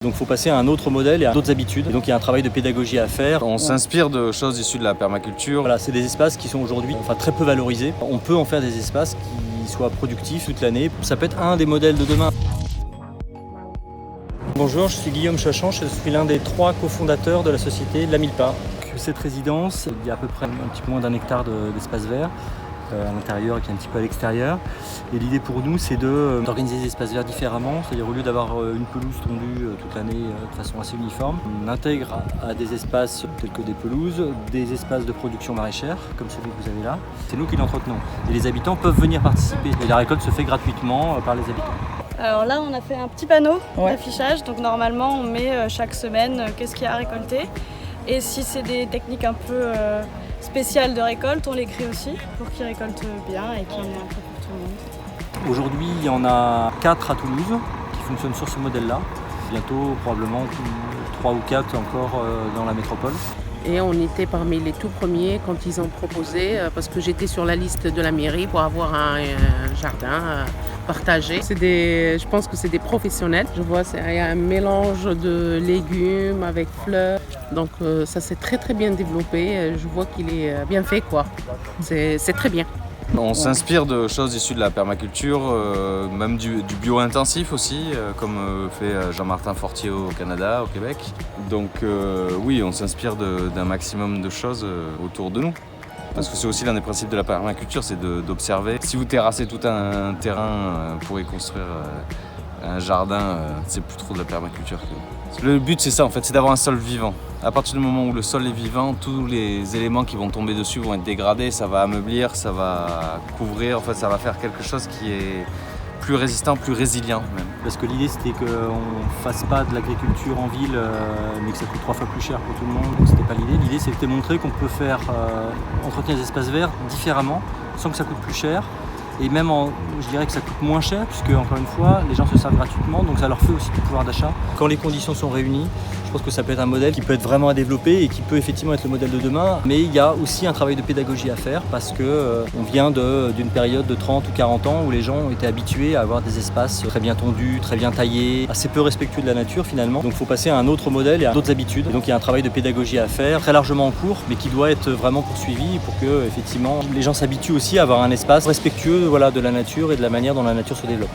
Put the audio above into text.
Donc il faut passer à un autre modèle et à d'autres habitudes. Et donc il y a un travail de pédagogie à faire. On s'inspire de choses issues de la permaculture. Voilà, c'est des espaces qui sont aujourd'hui très peu valorisés. On peut en faire des espaces qui soient productifs toute l'année. Ça peut être un des modèles de demain. Bonjour, je suis Guillaume Chachon, je suis l'un des 3 cofondateurs de la société La Milpa. Cette résidence, il y a à peu près un petit peu moins d'1 hectare d'espace vert à l'intérieur et qui est un petit peu à l'extérieur. Et l'idée pour nous, c'est d'organiser des espaces verts différemment, c'est-à-dire au lieu d'avoir une pelouse tondue toute l'année de façon assez uniforme, on intègre à des espaces tels que des pelouses, des espaces de production maraîchère, comme celui que vous avez là. C'est nous qui l'entretenons. Et les habitants peuvent venir participer. Et la récolte se fait gratuitement par les habitants. Alors là, on a fait un petit panneau d'affichage. Donc normalement, on met chaque semaine qu'est-ce qu'il y a à récolter. Et si c'est des techniques un peu spéciales de récolte, on l'écrit aussi pour qu'ils récoltent bien et qu'il y en ait un peu pour tout le monde. Aujourd'hui, il y en a 4 à Toulouse qui fonctionnent sur ce modèle-là. Bientôt, probablement 3 ou 4 encore dans la métropole. Et on était parmi les tout premiers quand ils ont proposé, parce que j'étais sur la liste de la mairie pour avoir un jardin partagé. Je pense que c'est des professionnels. Je vois il y a un mélange de légumes avec fleurs. Donc ça s'est très très bien développé. Je vois qu'il est bien fait, quoi. C'est très bien. On s'inspire de choses issues de la permaculture, même du bio-intensif aussi, comme fait Jean-Martin Fortier au Canada, au Québec. Donc oui, on s'inspire d'un maximum de choses autour de nous. Parce que c'est aussi l'un des principes de la permaculture, c'est d'observer. Si vous terrassez tout un terrain pour y construire un jardin, c'est plus trop de la permaculture. Le but, c'est ça en fait, c'est d'avoir un sol vivant. À partir du moment où le sol est vivant, tous les éléments qui vont tomber dessus vont être dégradés, ça va ameublir, ça va couvrir, en fait ça va faire quelque chose qui est plus résistant, plus résilient même. Parce que l'idée c'était qu'on ne fasse pas de l'agriculture en ville mais que ça coûte 3 fois plus cher pour tout le monde, donc c'était pas l'idée. L'idée c'était de montrer qu'on peut faire entretenir des espaces verts différemment, sans que ça coûte plus cher. Et même, je dirais que ça coûte moins cher, puisque encore une fois, les gens se servent gratuitement, donc ça leur fait aussi du pouvoir d'achat. Quand les conditions sont réunies, je pense que ça peut être un modèle qui peut être vraiment à développer et qui peut effectivement être le modèle de demain. Mais il y a aussi un travail de pédagogie à faire, parce qu'on vient d'une période de 30 ou 40 ans où les gens ont été habitués à avoir des espaces très bien tondus, très bien taillés, assez peu respectueux de la nature finalement. Donc il faut passer à un autre modèle et à d'autres habitudes. Et donc il y a un travail de pédagogie à faire, très largement en cours, mais qui doit être vraiment poursuivi pour que effectivement les gens s'habituent aussi à avoir un espace respectueux de la nature et de la manière dont la nature se développe.